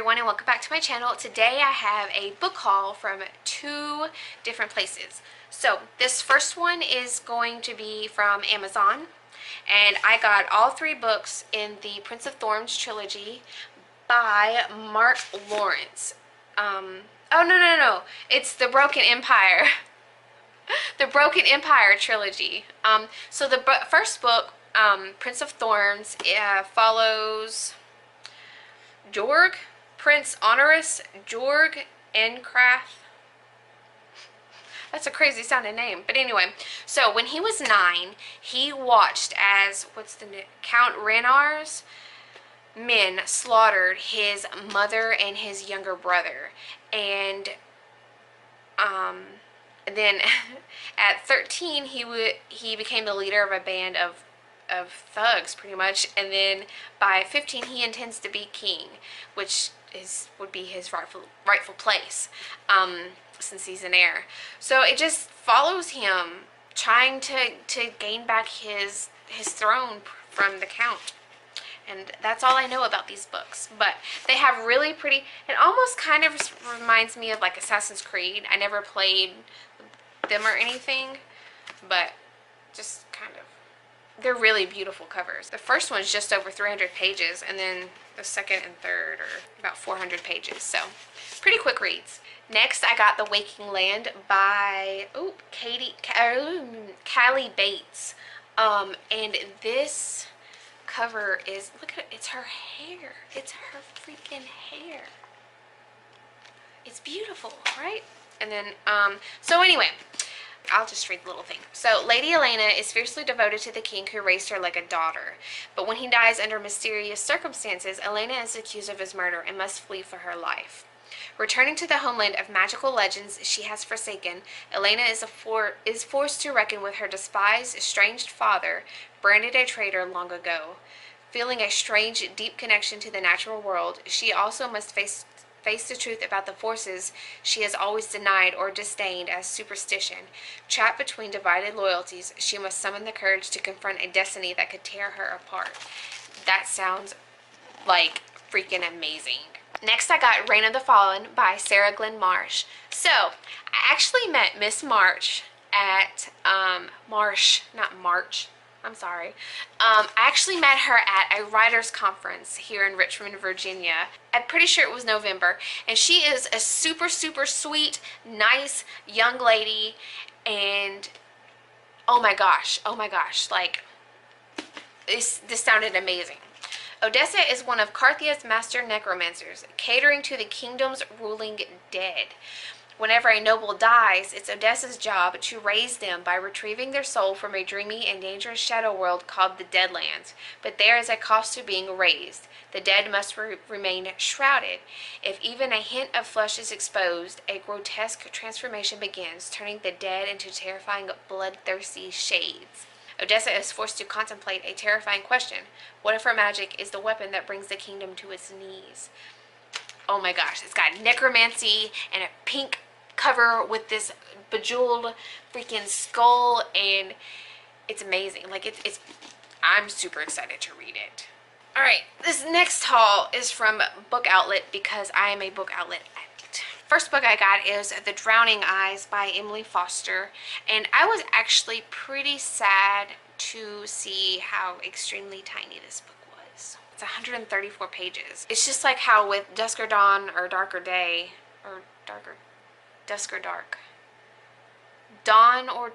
everyone, and welcome back to my channel. Today I have a book haul from two different places. So this first one is going to be from Amazon, and I got all three books in the Prince of Thorns trilogy by Mark Lawrence. Oh no, it's the Broken Empire. The Broken Empire trilogy. So the first book, Prince of Thorns, follows Jorg, Prince Honorus Jorg Encraft. That's a crazy sounding name. But anyway, so when he was 9, he watched as, Count Rhaenar's men slaughtered his mother and his younger brother. And then at 13, he became the leader of a band of thugs, pretty much, and then by 15 he intends to be king, which would be his rightful place, since he's an heir. So it just follows him trying to gain back his throne from the count. And that's all I know about these books. But they have really pretty, it almost kind of reminds me of like Assassin's Creed. I never played them or anything, but just kind of, they're really beautiful covers. The first one's just over 300 pages, and then the second and third are about 400 pages, so pretty quick reads. Next, I got The Waking Land by Callie Bates, and this cover is, look at it, it's her hair. It's her freaking hair. It's beautiful, right? And then, so anyway, I'll just read the little thing. So, Lady Elena is fiercely devoted to the king who raised her like a daughter. But when he dies under mysterious circumstances, Elena is accused of his murder and must flee for her life. Returning to the homeland of magical legends she has forsaken, Elena is forced to reckon with her despised, estranged father, branded a traitor long ago. Feeling a strange, deep connection to the natural world, she also must face the truth about the forces she has always denied or disdained as superstition. Trapped between divided loyalties, she must summon the courage to confront a destiny that could tear her apart. That sounds like freaking amazing. Next, I got Reign of the Fallen by Sarah Glenn Marsh. So, I actually met Miss March at, I actually met her at a writer's conference here in Richmond, Virginia. I'm pretty sure it was November. And she is a super, super sweet, nice young lady. And oh my gosh, like, this sounded amazing. Odessa is one of Carthia's master necromancers, catering to the kingdom's ruling dead. Whenever a noble dies, it's Odessa's job to raise them by retrieving their soul from a dreamy and dangerous shadow world called the Deadlands. But there is a cost to being raised. The dead must remain shrouded. If even a hint of flesh is exposed, a grotesque transformation begins, turning the dead into terrifying, bloodthirsty shades. Odessa is forced to contemplate a terrifying question. What if her magic is the weapon that brings the kingdom to its knees? Oh my gosh, it's got necromancy and a pink cover with this bejeweled freaking skull, and it's amazing. Like, it's I'm super excited to read it. Alright, this next haul is from Book Outlet because I am a Book Outlet addict. First book I got is The Drowning Eyes by Emily Foster, and I was actually pretty sad to see how extremely tiny this book was. It's 134 pages. It's just like how with Dusk or Dawn or Darker Day, or Dusk or Dark. Dawn or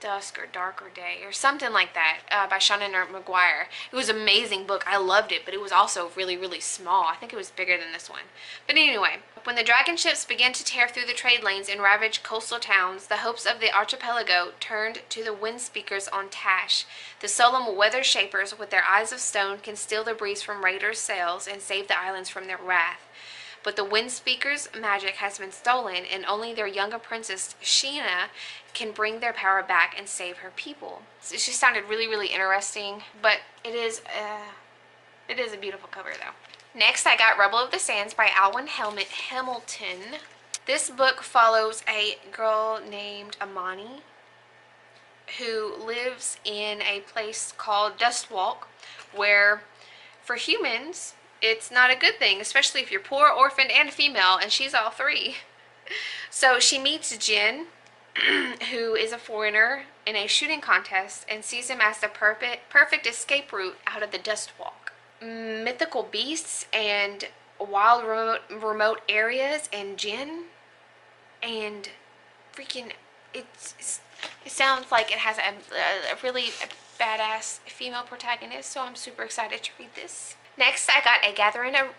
Dusk or Darker Day, or something like that, by Shannon McGuire. It was an amazing book. I loved it, but it was also really, really small. I think it was bigger than this one. But anyway, when the dragon ships began to tear through the trade lanes and ravage coastal towns, the hopes of the archipelago turned to the wind speakers on Tash. The solemn weather shapers with their eyes of stone can steal the breeze from raiders' sails and save the islands from their wrath. But the wind speakers' magic has been stolen, and only their young apprentice, Sheena, can bring their power back and save her people. So she sounded really, really interesting, but it is a beautiful cover, though. Next, I got Rebel of the Sands by Alwyn Hamilton. This book follows a girl named Amani who lives in a place called Dustwalk, where for humans, it's not a good thing, especially if you're poor, orphaned, and female, and she's all three. So she meets Jin, who is a foreigner, in a shooting contest and sees him as the perfect escape route out of the dust walk. Mythical beasts and wild remote areas and Jin and freaking it sounds like it has a really badass female protagonist, so I'm super excited to read this. Next, I got a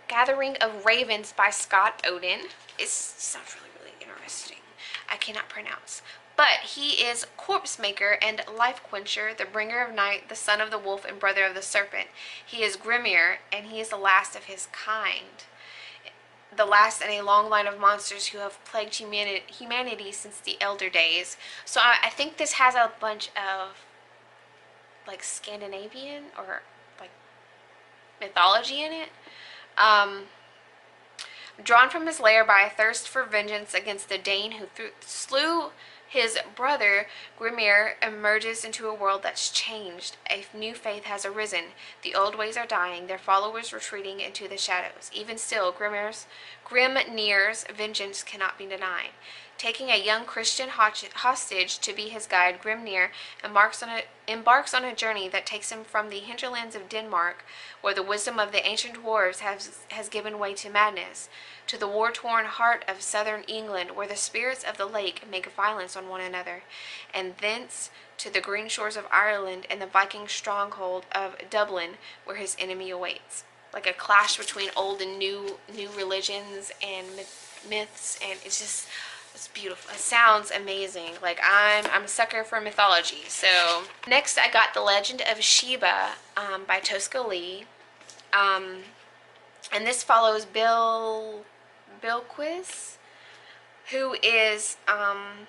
Gathering of Ravens by Scott Odin. It sounds really interesting. I cannot pronounce. But he is Corpse Maker and Life Quencher, the bringer of night, the son of the wolf and brother of the serpent. He is Grimir, and he is the last of his kind. The last in a long line of monsters who have plagued humanity since the Elder Days. So I think this has a bunch of like Scandinavian or like mythology in it. Drawn from his lair by a thirst for vengeance against the Dane who slew his brother, Grimir emerges into a world that's changed. A new faith has arisen. The old ways are dying, their followers retreating into the shadows. Even still, Grimnir's vengeance cannot be denied. Taking a young Christian hostage to be his guide, Grimnir embarks on a journey that takes him from the hinterlands of Denmark, where the wisdom of the ancient dwarves has given way to madness, to the war-torn heart of southern England, where the spirits of the lake make violence on one another, and thence to the green shores of Ireland and the Viking stronghold of Dublin, where his enemy awaits. Like a clash between old and new religions and myths, and it's beautiful. It sounds amazing. Like I'm a sucker for mythology. So next I got The Legend of Sheba by Tosca Lee. And this follows Bilquis, who is an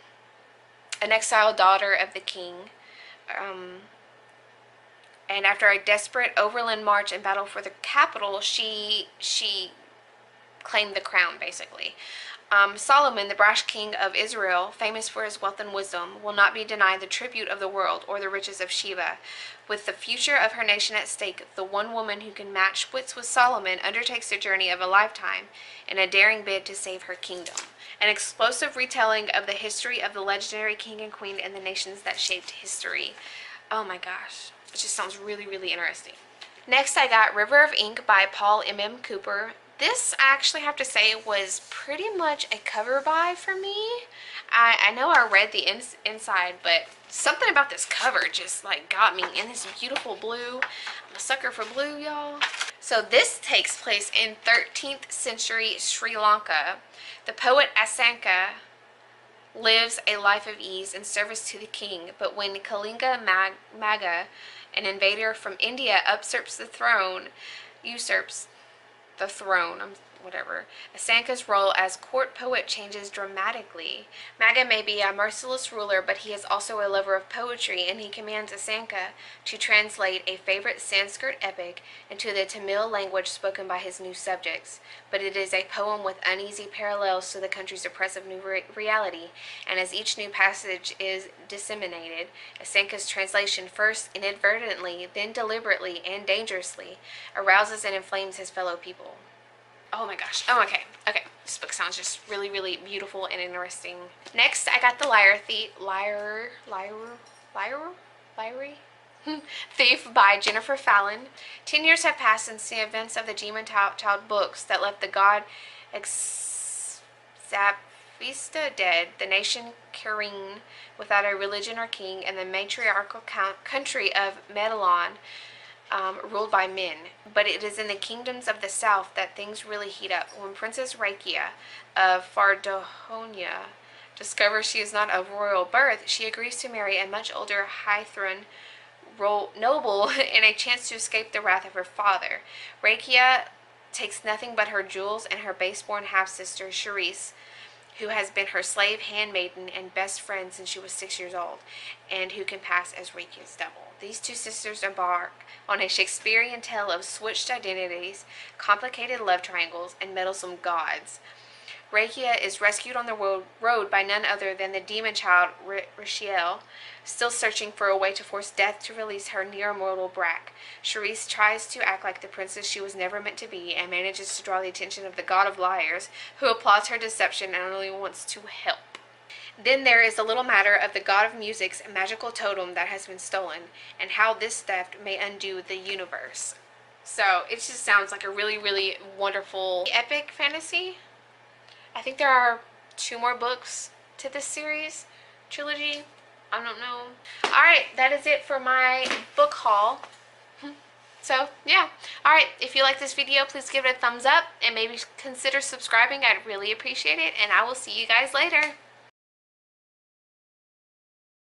exiled daughter of the king. And after a desperate overland march and battle for the capital, she claimed the crown, basically. Solomon, the brash king of Israel, famous for his wealth and wisdom, will not be denied the tribute of the world or the riches of Sheba. With the future of her nation at stake, the one woman who can match wits with Solomon undertakes the journey of a lifetime in a daring bid to save her kingdom. An explosive retelling of the history of the legendary king and queen and the nations that shaped history. Oh my gosh. It just sounds really interesting. Next, I got River of Ink by Paul M.M. Cooper. This, I actually have to say, was pretty much a cover buy for me. I know I read the inside, but something about this cover just like got me in this beautiful blue. I'm a sucker for blue, y'all. So this takes place in 13th century Sri Lanka. The poet Asanka lives a life of ease and service to the king, but when Kalinga Maga, an invader from India, usurps the throne, whatever. Asanka's role as court poet changes dramatically. Maga may be a merciless ruler, but he is also a lover of poetry, and he commands Asanka to translate a favorite Sanskrit epic into the Tamil language spoken by his new subjects. But it is a poem with uneasy parallels to the country's oppressive new reality, and as each new passage is disseminated, Asanka's translation, first inadvertently, then deliberately and dangerously, arouses and inflames his fellow people. Oh my gosh. Oh, okay. This book sounds just really beautiful and interesting. Next, I got The Thief by Jennifer Fallon. 10 years have passed since the events of the Demon Child books that left the god Exapista dead, the nation Kareen without a religion or king, and the matriarchal country of Medellin ruled by men. But it is in the kingdoms of the south that things really heat up. When Princess Rakia of Fardonia discovers she is not of royal birth, she agrees to marry a much older Hythran noble in a chance to escape the wrath of her father. Rakia takes nothing but her jewels and her base-born half-sister, Charisse, who has been her slave, handmaiden, and best friend since she was 6 years old, and who can pass as Rakia's double. These two sisters embark on a Shakespearean tale of switched identities, complicated love triangles, and meddlesome gods. Regia is rescued on the road by none other than the demon child Rachiel, still searching for a way to force death to release her near-mortal Brack. Charisse tries to act like the princess she was never meant to be and manages to draw the attention of the god of liars, who applauds her deception and only wants to help. Then there is the little matter of the god of music's magical totem that has been stolen, and how this theft may undo the universe. So it just sounds like a really, really wonderful epic fantasy. I think there are 2 more books to this series, trilogy. I don't know. Alright, that is it for my book haul. So, yeah. Alright, if you like this video, please give it a thumbs up and maybe consider subscribing. I'd really appreciate it, and I will see you guys later.